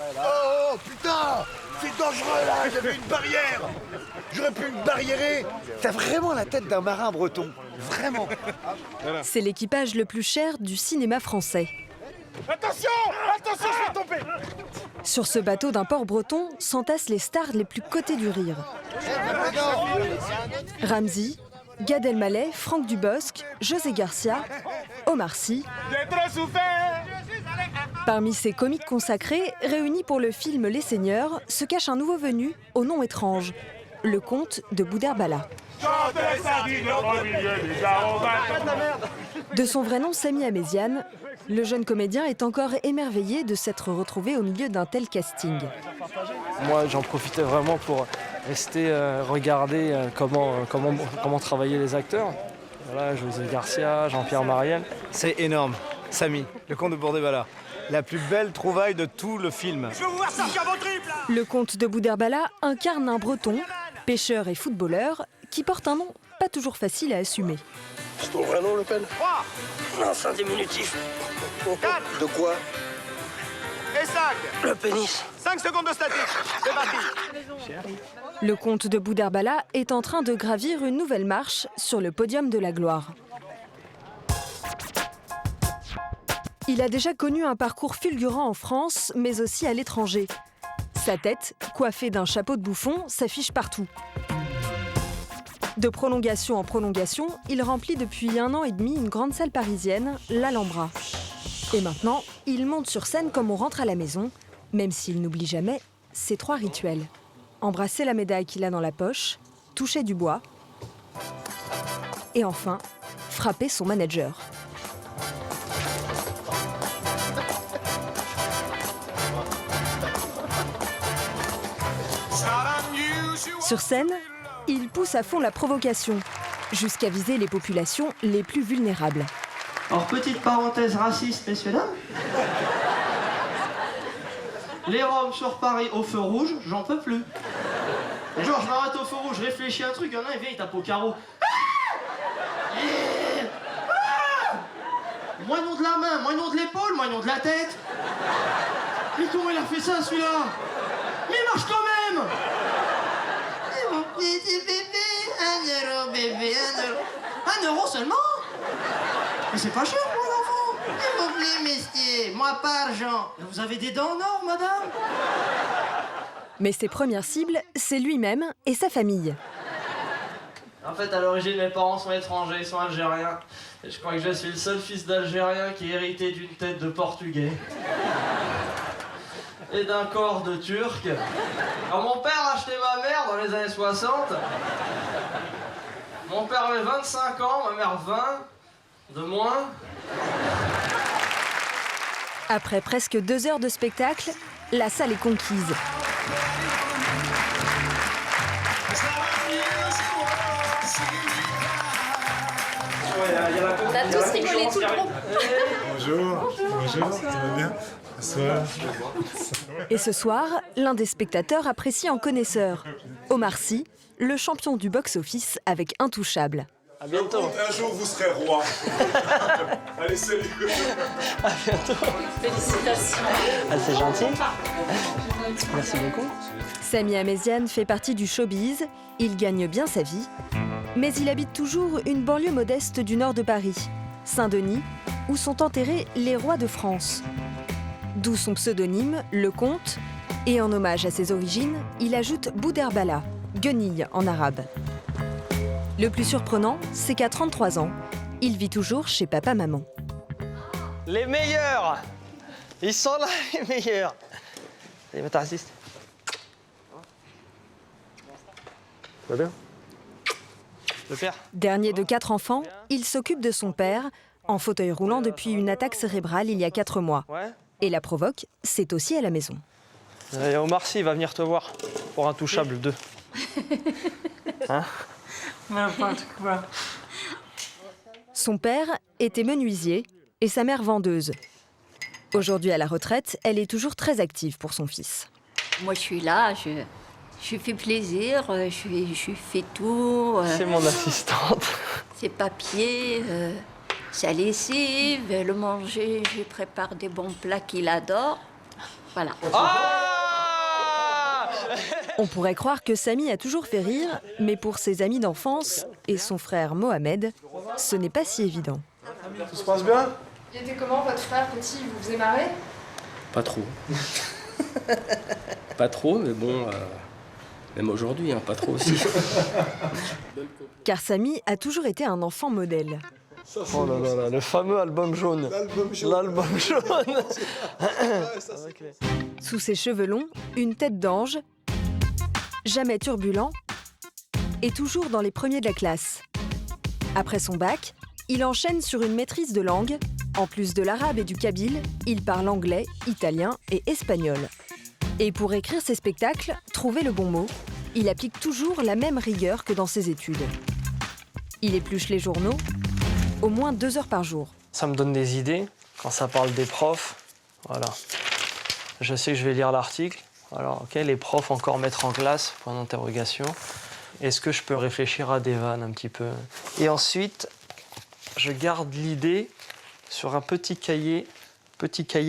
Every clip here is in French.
Oh putain, c'est dangereux là, j'avais une barrière. J'aurais pu me barriérer. T'as vraiment la tête d'un marin breton, vraiment. C'est l'équipage le plus cher du cinéma français. Attention, attention, je vais tomber. Sur ce bateau d'un port breton s'entassent les stars les plus cotées du rire. Ramzy, Gad Elmaleh, Franck Dubosc, José Garcia, Omar Sy. J'ai trop souffert. Parmi ces comiques consacrés, réunis pour le film Les Seigneurs, se cache un nouveau venu au nom étrange, le comte de Boudherbala. De son vrai nom, Samy Améziane, le jeune comédien est encore émerveillé de s'être retrouvé au milieu d'un tel casting. Moi, j'en profitais vraiment pour rester regarder comment travaillaient les acteurs. Voilà, José Garcia, Jean-Pierre Mariel. C'est énorme. Samy, le comte de Boudherbala. La plus belle trouvaille de tout le film. Je veux vous voir sortir vos triples. Le comte de Boudherbala incarne un breton, pêcheur et footballeur, qui porte un nom pas toujours facile à assumer. C'est ton vrai nom, Le Pen? 3, Non, c'est un diminutif. 4 De quoi? et 5. Le pénis. 5 secondes de statique. C'est parti. Le comte de Boudherbala est en train de gravir une nouvelle marche sur le podium de la gloire. Il a déjà connu un parcours fulgurant en France, mais aussi à l'étranger. Sa tête, coiffée d'un chapeau de bouffon, s'affiche partout. De prolongation en prolongation, il remplit depuis 1 an et demi une grande salle parisienne, l'Alhambra. Et maintenant, il monte sur scène comme on rentre à la maison, même s'il n'oublie jamais ses 3 rituels. Embrasser la médaille qu'il a dans la poche, toucher du bois, et enfin, frapper son manager. Sur scène, il pousse à fond la provocation, jusqu'à viser les populations les plus vulnérables. Alors, petite parenthèse raciste, messieurs, dames. Les Roms sur Paris au feu rouge, j'en peux plus. Et genre, je m'arrête au feu rouge, je réfléchis à un truc, il y en a un, il vient, il tape au carreau. Moignon de la main, moignon de l'épaule, moignon de la tête. Mais comment il a fait ça, celui-là? Mais il marche quand même! Et mon petit bébé, 1 euro, bébé, 1 euro. 1 euro seulement? Mais c'est pas cher pour l'enfant. S'il vous plaît, messieurs, moi pas argent. Vous avez des dents en or, madame? Mais ses premières cibles, c'est lui-même et sa famille. En fait, à l'origine, mes parents sont étrangers, ils sont algériens. Et je crois que je suis le seul fils d'Algérien qui est hérité d'une tête de Portugais. Et d'un corps de Turc. Alors, mon père a acheté ma mère dans les années 60. Mon père avait 25 ans, ma mère 20. De moins. Après presque 2 heures de spectacle, la salle est conquise. On a tous rigolé, tout le groupe. Bonjour, bonjour, ça va bien? Bonsoir. Et ce soir, l'un des spectateurs apprécie en connaisseur. Omar Sy, le champion du box-office avec Intouchable. À bientôt. Un jour, vous serez roi. Allez, salut. À bientôt. Félicitations. Ah, c'est gentil. Merci beaucoup. Samy Améziane fait partie du showbiz, il gagne bien sa vie, mais il habite toujours une banlieue modeste du nord de Paris, Saint-Denis, où sont enterrés les rois de France. D'où son pseudonyme, le comte, et en hommage à ses origines, il ajoute Boudherbala, guenille en arabe. Le plus surprenant, c'est qu'à 33 ans, il vit toujours chez papa-maman. Les meilleurs! Ils sont là, les meilleurs! Allez, t'as assisté. Ça va bien? Le père? Dernier de 4 enfants, il s'occupe de son père, en fauteuil roulant depuis une attaque cérébrale il y a 4 mois. Ouais? Et la provoque, c'est aussi à la maison. Et Omar Sy va venir te voir pour Intouchable 2. Hein? N'importe quoi. Son père était menuisier et sa mère vendeuse. Aujourd'hui à la retraite, elle est toujours très active pour son fils. Moi, je suis là, je fais plaisir, je fais tout. C'est mon assistante. Ses papiers, sa lessive, le manger, je lui prépare des bons plats qu'il adore. Voilà. On pourrait croire que Samy a toujours fait rire, mais pour ses amis d'enfance et son frère Mohamed, ce n'est pas si évident. Tout se passe bien? Il était comment votre frère petit, il vous faisait marrer? Pas trop. Pas trop, mais bon, même aujourd'hui, hein, pas trop aussi. Car Samy a toujours été un enfant modèle. Oh là là là, le fameux album jaune. L'album jaune. Sous ses cheveux longs, une tête d'ange, jamais turbulent et toujours dans les premiers de la classe. Après son bac, il enchaîne sur une maîtrise de langue. En plus de l'arabe et du kabyle, il parle anglais, italien et espagnol. Et pour écrire ses spectacles, trouver le bon mot, il applique toujours la même rigueur que dans ses études. Il épluche les journaux au moins 2 heures par jour. Ça me donne des idées quand ça parle des profs. Voilà. Je sais que je vais lire l'article. Alors, ok, les profs encore mettre en classe, point d'interrogation. Est-ce que je peux réfléchir à des vannes un petit peu? Et ensuite, je garde l'idée sur un petit cahier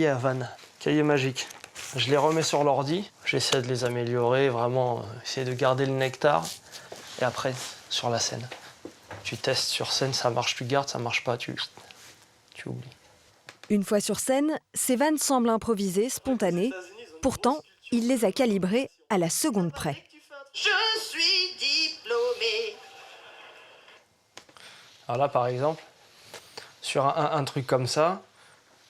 à vannes, cahier magique. Je les remets sur l'ordi, j'essaie de les améliorer, vraiment essayer de garder le nectar. Et après, sur la scène. Tu testes sur scène, ça marche, tu gardes, ça marche pas, tu oublies. Une fois sur scène, ses vannes semblent improvisées, spontanées. Pourtant, il les a calibrées à la seconde près. Je suis diplômé. Alors là, par exemple, sur un truc comme ça,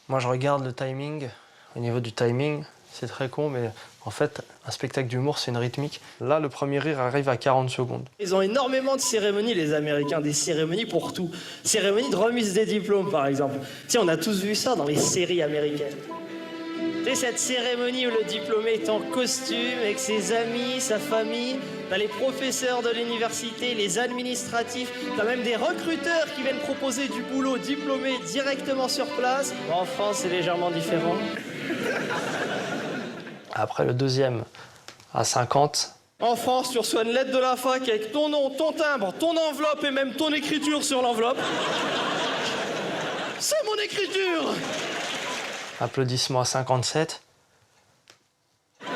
moi je regarde le timing. Au niveau du timing, c'est très con, mais en fait, un spectacle d'humour, c'est une rythmique. Là, le premier rire arrive à 40 secondes. Ils ont énormément de cérémonies, les Américains, des cérémonies pour tout. Cérémonie de remise des diplômes, par exemple. Tu sais, on a tous vu ça dans les séries américaines. Tu sais, cette cérémonie où le diplômé est en costume, avec ses amis, sa famille. T'as les professeurs de l'université, les administratifs. T'as même des recruteurs qui viennent proposer du boulot diplômé directement sur place. En France, c'est légèrement différent. Après, le deuxième, à 50. En France, tu reçois une lettre de la fac avec ton nom, ton timbre, ton enveloppe et même ton écriture sur l'enveloppe. C'est mon écriture! Applaudissements à 57.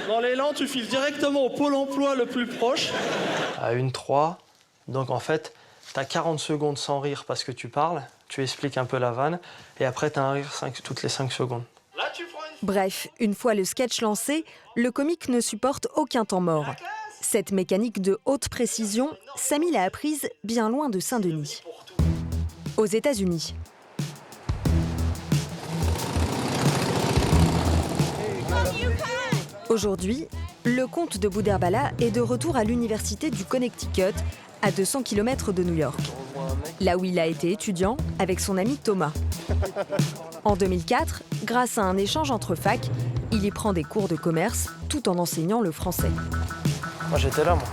Dans l'élan, tu files directement au pôle emploi le plus proche. À 1-3. Donc en fait, t'as 40 secondes sans rire parce que tu parles, tu expliques un peu la vanne, et après t'as un rire toutes les 5 secondes. Bref, une fois le sketch lancé, le comique ne supporte aucun temps mort. Cette mécanique de haute précision, Samy l'a apprise bien loin de Saint-Denis. Aux États-Unis. Aujourd'hui, le comte de Boudherbala est de retour à l'université du Connecticut, à 200 km de New York. Là où il a été étudiant avec son ami Thomas. En 2004, grâce à un échange entre facs, il y prend des cours de commerce tout en enseignant le français. Moi j'étais là, moi.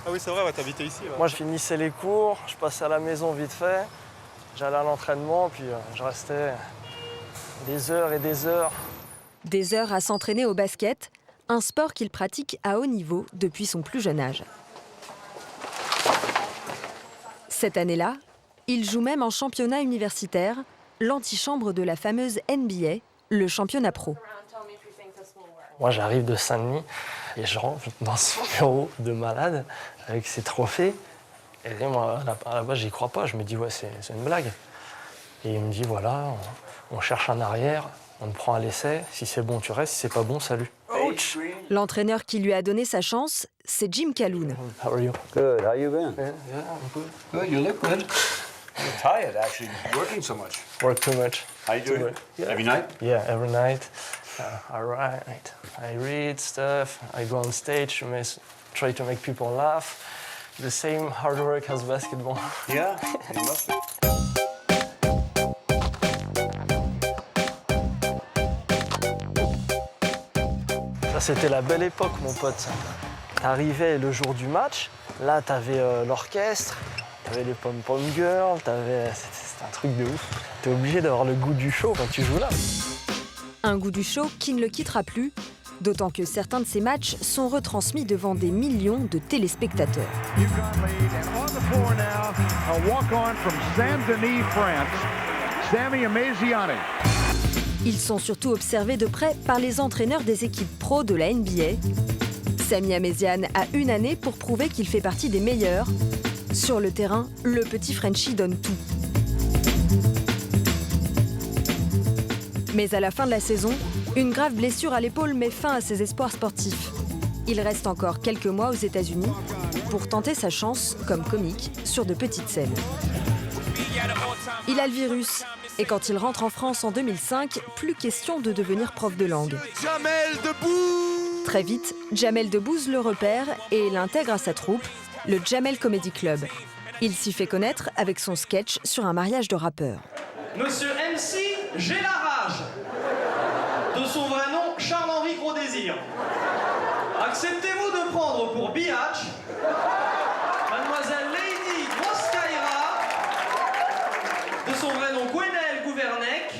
Ah oui, c'est vrai, ouais, t'habitais ici. Ouais. Moi je finissais les cours, je passais à la maison vite fait, j'allais à l'entraînement, puis je restais des heures et des heures. Des heures à s'entraîner au basket, un sport qu'il pratique à haut niveau depuis son plus jeune âge. Cette année-là, il joue même en championnat universitaire, l'antichambre de la fameuse NBA, le championnat pro. Moi, j'arrive de Saint-Denis et je rentre dans ce bureau de malade avec ses trophées. Et moi, à la base, j'y crois pas. Je me dis, ouais, c'est une blague. Et il me dit, voilà, on cherche un arrière, on te prend à l'essai. Si c'est bon, tu restes. Si c'est pas bon, salut. Ouch. L'entraîneur qui lui a donné sa chance, c'est Jim Calhoun. How are you? Good. How you been? Yeah, I'm good. Good. You look good. You're tired, actually, working so much. Work too much. How you doing? Yeah. Every night? Yeah, every night. I write, I read stuff, I go on stage to try to make people laugh. The same hard work as basketball. Yeah, you must be. Ça, c'était la belle époque, mon pote. T'arrivais le jour du match, là, t'avais l'orchestre, t'avais les pom-pom girls, c'était un truc de ouf. T'es obligé d'avoir le goût du show quand tu joues là. Un goût du show qui ne le quittera plus, d'autant que certains de ces matchs sont retransmis devant des millions de téléspectateurs. A walk-on from Saint-Denis, France, Sammy Amaziani. Ils sont surtout observés de près par les entraîneurs des équipes pro de la NBA. Samy Améziane a une année pour prouver qu'il fait partie des meilleurs. Sur le terrain, le petit Frenchie donne tout. Mais à la fin de la saison, une grave blessure à l'épaule met fin à ses espoirs sportifs. Il reste encore quelques mois aux États-Unis pour tenter sa chance comme comique sur de petites scènes. Il a le virus et quand il rentre en France en 2005, plus question de devenir prof de langue. Jamel Debbouze! Très vite, Jamel Debbouze le repère et l'intègre à sa troupe, le Jamel Comedy Club. Il s'y fait connaître avec son sketch sur un mariage de rappeurs. Monsieur MC, j'ai la rage. De son vrai nom, Charles-Henri Gros-Désir. Acceptez-vous de prendre pour biatch Mademoiselle Lady Groskaira, de son vrai nom Gwenelle Gouvernec,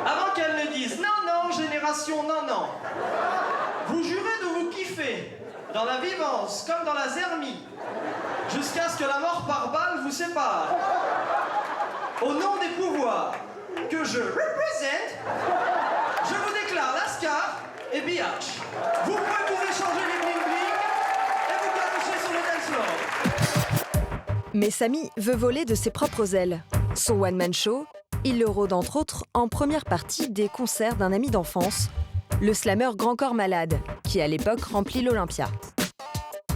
avant qu'elle ne dise non, non, génération non, non. Vous jurez de vous kiffer, dans la vivance comme dans la zermie, jusqu'à ce que la mort par balle vous sépare. Au nom des pouvoirs que je représente, je vous déclare Lascar et biatch. Vous pouvez vous échanger les bling-bling et vous cacher sur le dance floor. Mais Samy veut voler de ses propres ailes. Son one-man show, il le rôde entre autres en première partie des concerts d'un ami d'enfance, le slammer Grand Corps Malade, qui à l'époque remplit l'Olympia.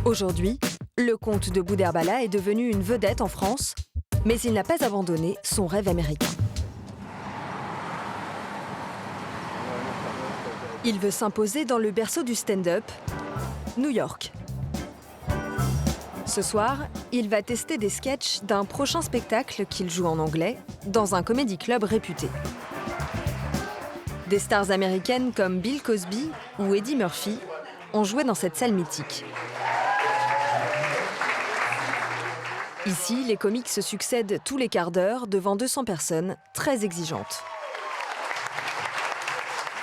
Aujourd'hui, le comte de Boudherbala est devenu une vedette en France, mais il n'a pas abandonné son rêve américain. Il veut s'imposer dans le berceau du stand-up, New York. Ce soir, il va tester des sketchs d'un prochain spectacle qu'il joue en anglais dans un comedy club réputé. Des stars américaines comme Bill Cosby ou Eddie Murphy ont joué dans cette salle mythique. Ici, les comiques se succèdent tous les quarts d'heure devant 200 personnes très exigeantes.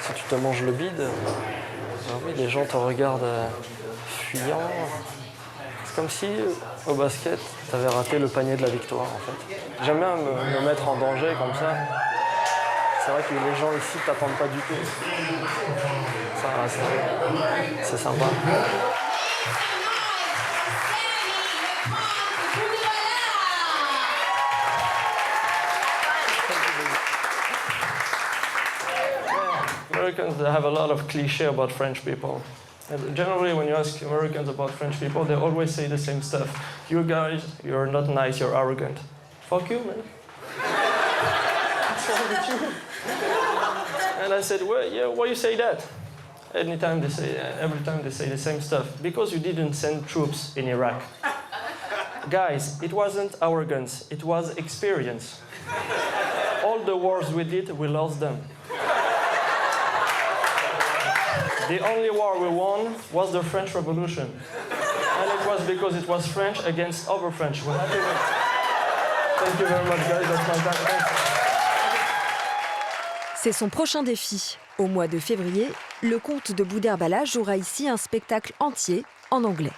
Si tu te manges le bide, oui, les gens te regardent fuyant. C'est comme si, au basket, tu avais raté le panier de la victoire, en fait. J'aime bien me mettre en danger comme ça. C'est vrai que les gens ici t'attendent pas du tout. Ça, c'est sympa. Americans, they have a lot of clichés about French people. And generally, when you ask Americans about French people, they always say the same stuff. You guys, you're not nice, you're arrogant. Fuck you, man. What's wrong with you? And I said, well, yeah, why you say that? Every time they say the same stuff. Because you didn't send troops in Iraq. Guys, it wasn't arrogance, it was experience. All the wars we did, we lost them. The only war we won was the French Revolution. And it was because it was French against other French. We're happy with it. Thank you very much, guys. That's my time. C'est son prochain défi. Au mois de février, le comte de Boudherbala jouera ici un spectacle entier en anglais.